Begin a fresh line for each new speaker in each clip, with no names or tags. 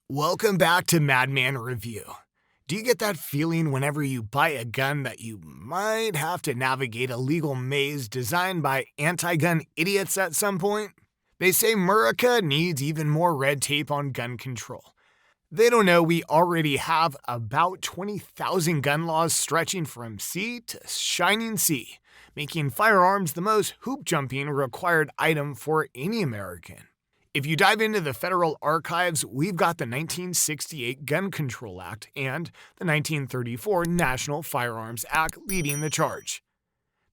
Welcome back to Madman Review. Do you get that feeling whenever you buy a gun that you might have to navigate a legal maze designed by anti-gun idiots at some point? They say Murica needs even more red tape on gun control. They don't know we already have about 20,000 gun laws stretching from sea to shining sea, making firearms the most hoop-jumping required item for any American. If you dive into the federal archives, we've got the 1968 Gun Control Act and the 1934 National Firearms Act leading the charge.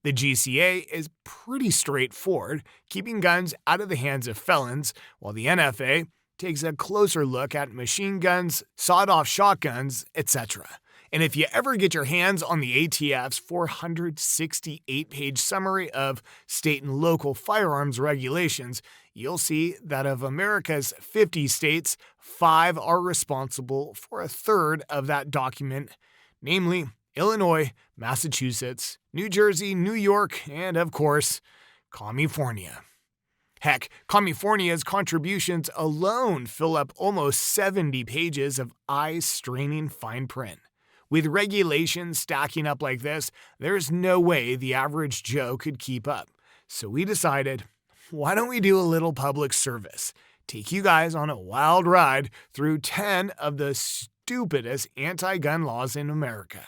The GCA is pretty straightforward, keeping guns out of the hands of felons, while the NFA takes a closer look at machine guns, sawed-off shotguns, etc. And if you ever get your hands on the ATF's 468-page summary of state and local firearms regulations, you'll see that of America's 50 states, 5 are responsible for a third of that document, namely Illinois, Massachusetts, New Jersey, New York, and of course, California. Heck, California's contributions alone fill up almost 70 pages of eye-straining fine print. With regulations stacking up like this, there's no way the average Joe could keep up. So we decided, why don't we do a little public service? Take you guys on a wild ride through 10 of the stupidest anti-gun laws in America.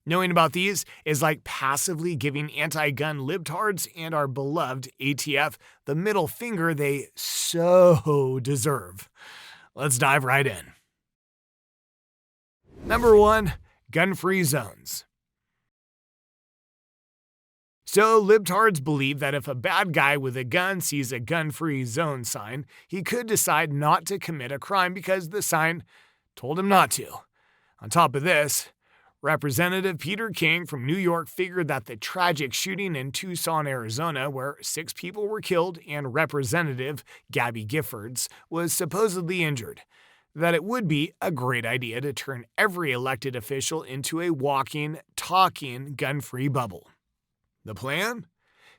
Knowing about these is like passively giving anti-gun libtards and our beloved ATF the middle finger they so deserve. Let's dive right in. Number 1, Gunfree Zones. So, libtards believe that if a bad guy with a gun sees a gun-free zone sign, he could decide not to commit a crime because the sign told him not to. On top of this, Representative Peter King from New York figured that the tragic shooting in Tucson, Arizona, where 6 people were killed and Representative Gabby Giffords was supposedly injured, that it would be a great idea to turn every elected official into a walking, talking, gun-free bubble. The plan?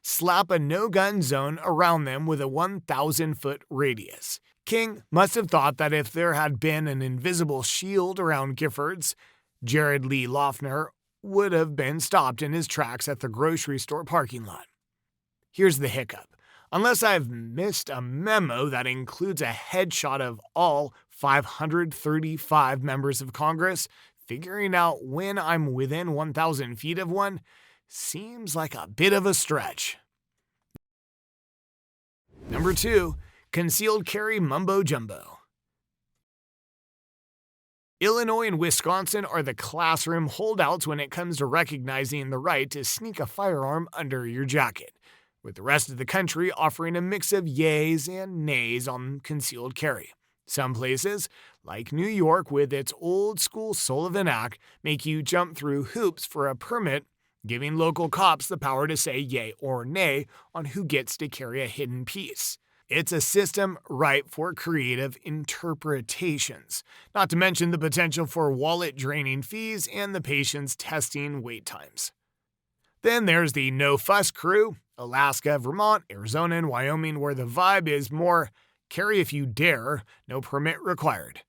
Slap a no-gun zone around them with a 1,000-foot radius. King must have thought that if there had been an invisible shield around Giffords, Jared Lee Loughner would have been stopped in his tracks at the grocery store parking lot. Here's the hiccup. Unless I've missed a memo that includes a headshot of all 535 members of Congress, figuring out when I'm within 1,000 feet of one seems like a bit of a stretch. Number 2, concealed carry mumbo jumbo. Illinois and Wisconsin are the classroom holdouts when it comes to recognizing the right to sneak a firearm under your jacket, with the rest of the country offering a mix of yays and nays on concealed carry. Some places, like New York with its old-school Sullivan Act, make you jump through hoops for a permit, giving local cops the power to say yay or nay on who gets to carry a hidden piece. It's a system ripe for creative interpretations, not to mention the potential for wallet-draining fees and the patient's testing wait times. Then there's the no-fuss crew, Alaska, Vermont, Arizona, and Wyoming, where the vibe is more carry if you dare, no permit required.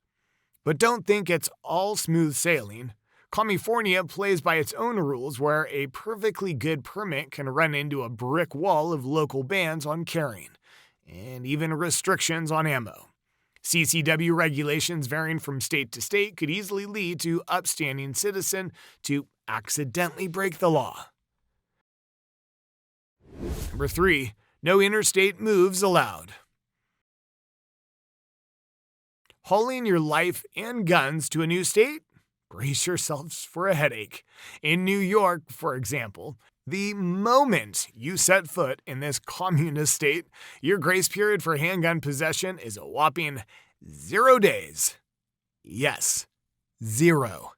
But don't think it's all smooth sailing. California plays by its own rules where a perfectly good permit can run into a brick wall of local bans on carrying, and even restrictions on ammo. CCW regulations varying from state to state could easily lead to upstanding citizen to accidentally break the law. Number 3, no interstate moves allowed. Hauling your life and guns to a new state? Brace yourselves for a headache. In New York, for example, the moment you set foot in this communist state, your grace period for handgun possession is a whopping 0 days. Yes, 0.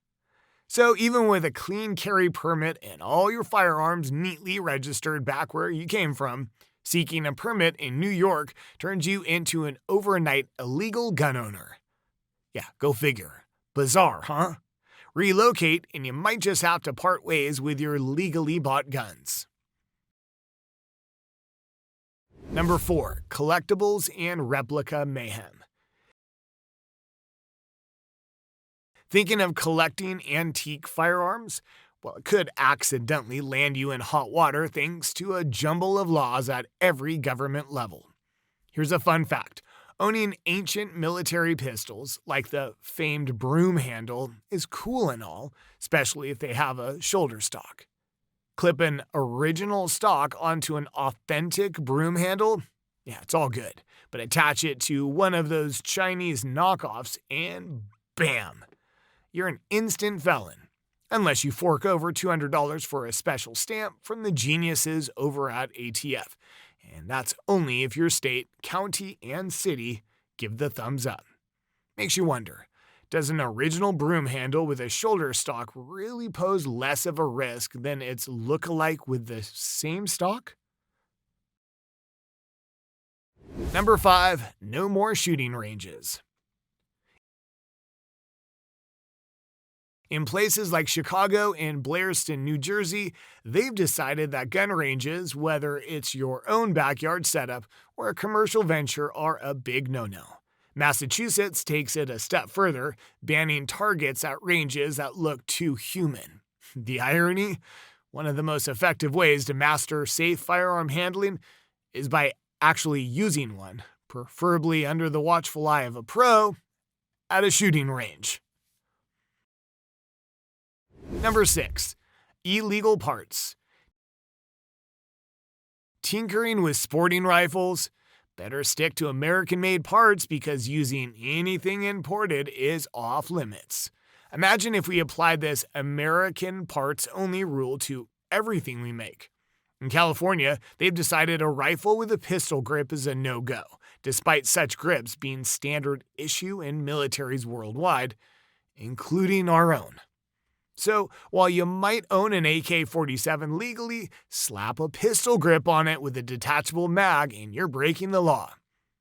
So even with a clean carry permit and all your firearms neatly registered back where you came from, seeking a permit in New York turns you into an overnight illegal gun owner. Yeah, go figure. Bizarre, huh? Relocate and you might just have to part ways with your legally bought guns. Number 4, Collectibles and Replica Mayhem. Thinking of collecting antique firearms? Well, it could accidentally land you in hot water thanks to a jumble of laws at every government level. Here's a fun fact. Owning ancient military pistols, like the famed broom handle, is cool and all, especially if they have a shoulder stock. Clip an original stock onto an authentic broom handle? Yeah, it's all good. But attach it to one of those Chinese knockoffs and bam! You're an instant felon. Unless you fork over $200 for a special stamp from the geniuses over at ATF. And that's only if your state, county, and city give the thumbs up. Makes you wonder, does an original broom handle with a shoulder stock really pose less of a risk than its look-alike with the same stock? Number 5. No more shooting ranges. In places like Chicago and Blairston, New Jersey, they've decided that gun ranges, whether it's your own backyard setup or a commercial venture, are a big no-no. Massachusetts takes it a step further, banning targets at ranges that look too human. The irony? One of the most effective ways to master safe firearm handling is by actually using one, preferably under the watchful eye of a pro, at a shooting range. Number 6. Illegal parts. Tinkering with sporting rifles? Better stick to American-made parts because using anything imported is off limits. Imagine if we applied this American parts-only rule to everything we make. In California, they've decided a rifle with a pistol grip is a no-go, despite such grips being standard issue in militaries worldwide, including our own. So, while you might own an AK-47 legally, slap a pistol grip on it with a detachable mag and you're breaking the law.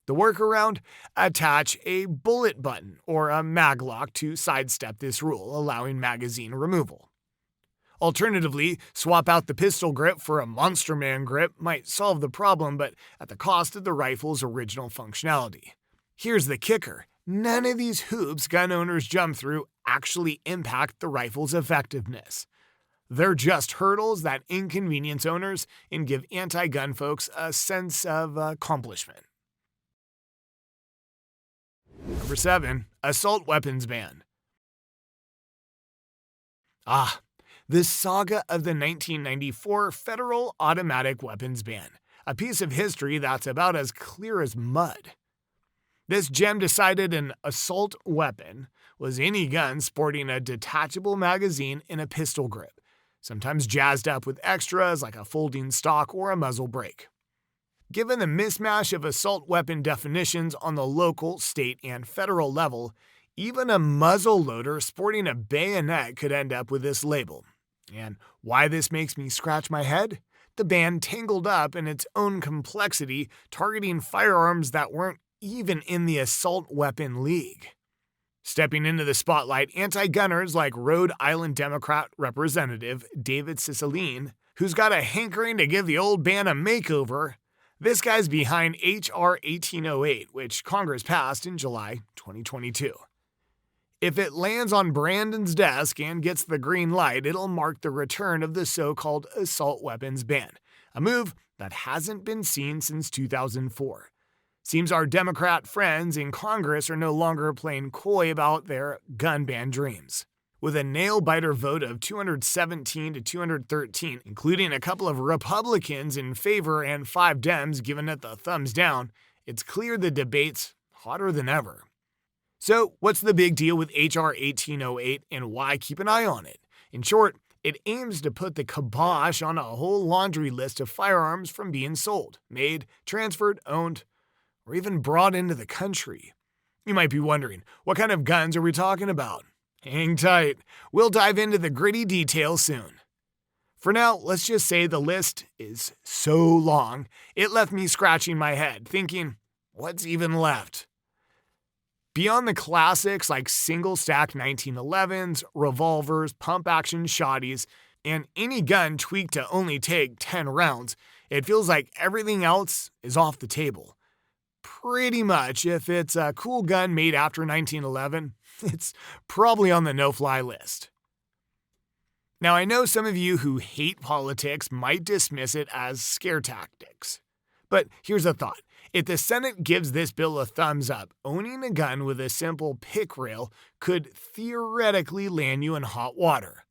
The workaround? Attach a bullet button or a mag lock to sidestep this rule, allowing magazine removal. Alternatively, swap out the pistol grip for a Monster Man grip might solve the problem, but at the cost of the rifle's original functionality. Here's the kicker. None of these hoops gun owners jump through actually impact the rifle's effectiveness. They're just hurdles that inconvenience owners and give anti-gun folks a sense of accomplishment. Number 7. Assault weapons ban. The saga of the 1994 federal automatic weapons ban. A piece of history that's about as clear as mud. This gem decided an assault weapon was any gun sporting a detachable magazine and a pistol grip, sometimes jazzed up with extras like a folding stock or a muzzle brake. Given the mismatch of assault weapon definitions on the local, state, and federal level, even a muzzle loader sporting a bayonet could end up with this label. And why this makes me scratch my head? The ban tangled up in its own complexity, targeting firearms that weren't even in the assault weapon league. Stepping into the spotlight, anti-gunners like Rhode Island Democrat Representative David Cicilline, who's got a hankering to give the old ban a makeover. This guy's behind H.R. 1808, which Congress passed in July 2022. If it lands on Brandon's desk and gets the green light, it'll mark the return of the so-called assault weapons ban, a move that hasn't been seen since 2004. Seems our Democrat friends in Congress are no longer playing coy about their gun ban dreams. With a nail-biter vote of 217 to 213, including a couple of Republicans in favor and 5 Dems giving it the thumbs down, it's clear the debate's hotter than ever. So, what's the big deal with H.R. 1808 and why keep an eye on it? In short, it aims to put the kibosh on a whole laundry list of firearms from being sold, made, transferred, owned, or even brought into the country. You might be wondering, what kind of guns are we talking about? Hang tight. We'll dive into the gritty details soon. For now, let's just say the list is so long, it left me scratching my head, thinking, what's even left? Beyond the classics like single-stack 1911s, revolvers, pump-action shotties, and any gun tweaked to only take 10 rounds, it feels like everything else is off the table. pretty much if it's a cool gun made after 1911, it's probably on the no-fly list. Now, I know some of you who hate politics might dismiss it as scare tactics. But here's a thought. If the Senate gives this bill a thumbs up, owning a gun with a simple pick rail could theoretically land you in hot water.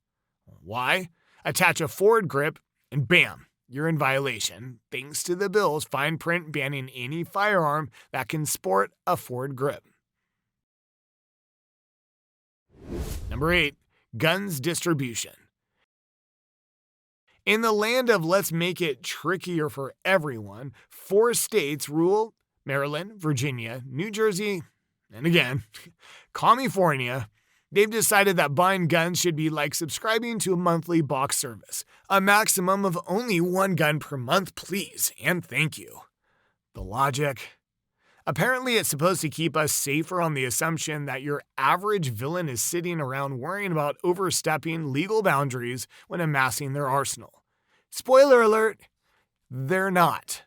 Why? Attach a forward grip and bam, you're in violation, thanks to the bill's fine print banning any firearm that can sport a forward grip. Number 8. Guns distribution. In the land of let's make it trickier for everyone, 4 states rule: Maryland, Virginia, New Jersey, and again, California. They've decided that buying guns should be like subscribing to a monthly box service. A maximum of only 1 gun per month, please, and thank you. The logic? Apparently, it's supposed to keep us safer on the assumption that your average villain is sitting around worrying about overstepping legal boundaries when amassing their arsenal. Spoiler alert, they're not.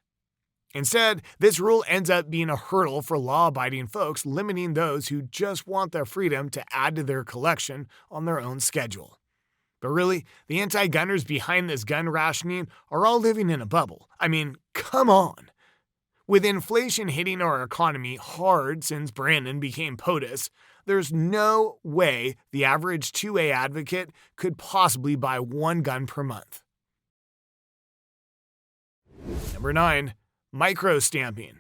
Instead, this rule ends up being a hurdle for law-abiding folks, limiting those who just want their freedom to add to their collection on their own schedule. But really, the anti-gunners behind this gun rationing are all living in a bubble. I mean, come on. With inflation hitting our economy hard since Brandon became POTUS, there's no way the average 2A advocate could possibly buy 1 gun per month. Number 9. Micro-stamping.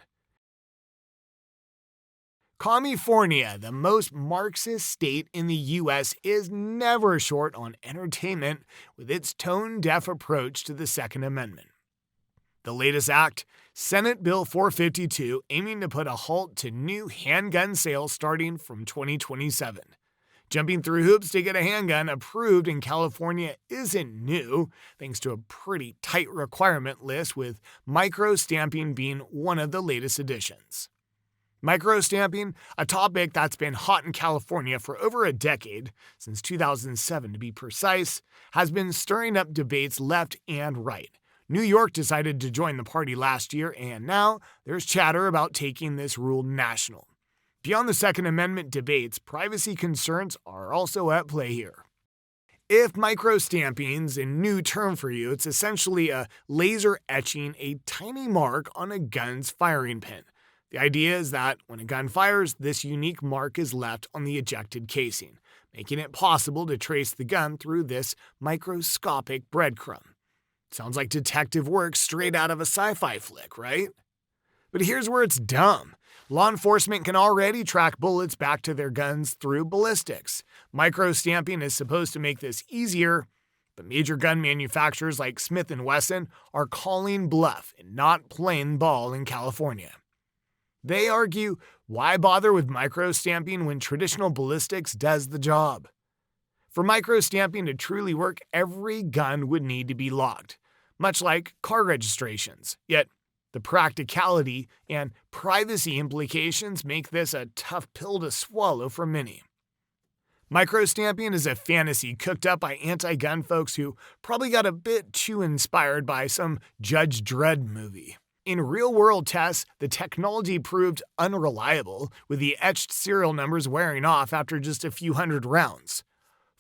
California, the most Marxist state in the U.S., is never short on entertainment with its tone-deaf approach to the Second Amendment. The latest act, Senate Bill 452, aiming to put a halt to new handgun sales starting from 2027. Jumping through hoops to get a handgun approved in California isn't new, thanks to a pretty tight requirement list, with micro-stamping being one of the latest additions. Micro-stamping, a topic that's been hot in California for over a decade, since 2007 to be precise, has been stirring up debates left and right. New York decided to join the party last year, and now there's chatter about taking this rule national. Beyond the Second Amendment debates, privacy concerns are also at play here. If micro-stamping's a new term for you, it's essentially a laser etching a tiny mark on a gun's firing pin. The idea is that when a gun fires, this unique mark is left on the ejected casing, making it possible to trace the gun through this microscopic breadcrumb. Sounds like detective work straight out of a sci-fi flick, right? But here's where it's dumb. Law enforcement can already track bullets back to their guns through ballistics. Micro-stamping is supposed to make this easier, but major gun manufacturers like Smith & Wesson are calling bluff and not playing ball in California. They argue, why bother with micro-stamping when traditional ballistics does the job? For micro-stamping to truly work, every gun would need to be logged, much like car registrations. Yet, the practicality and privacy implications make this a tough pill to swallow for many. Micro-stamping is a fantasy cooked up by anti-gun folks who probably got a bit too inspired by some Judge Dredd movie. In real-world tests, the technology proved unreliable, with the etched serial numbers wearing off after just a few hundred rounds.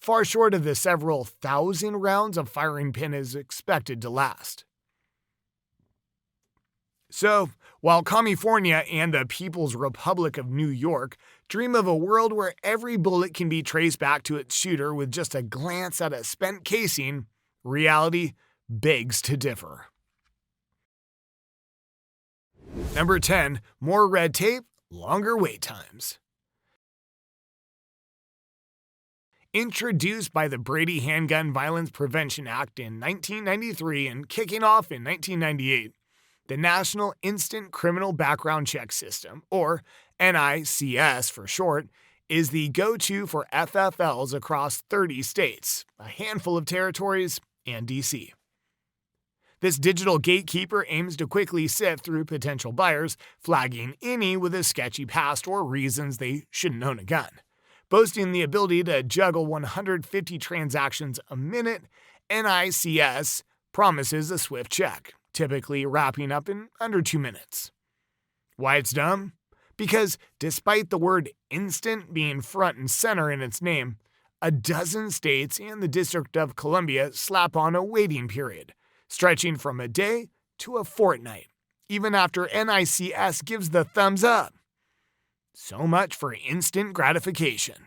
Far short of the several thousand rounds a firing pin is expected to last. So, while California and the People's Republic of New York dream of a world where every bullet can be traced back to its shooter with just a glance at a spent casing, reality begs to differ. Number 10. More red tape, longer wait times. Introduced by the Brady Handgun Violence Prevention Act in 1993 and kicking off in 1998, the National Instant Criminal Background Check System, or NICS for short, is the go-to for FFLs across 30 states, a handful of territories, and D.C. This digital gatekeeper aims to quickly sift through potential buyers, flagging any with a sketchy past or reasons they shouldn't own a gun. Boasting the ability to juggle 150 transactions a minute, NICS promises a swift check, typically wrapping up in under 2 minutes. Why it's dumb? Because despite the word instant being front and center in its name, a dozen states and the District of Columbia slap on a waiting period, stretching from a day to a fortnight, even after NICS gives the thumbs up. So much for instant gratification.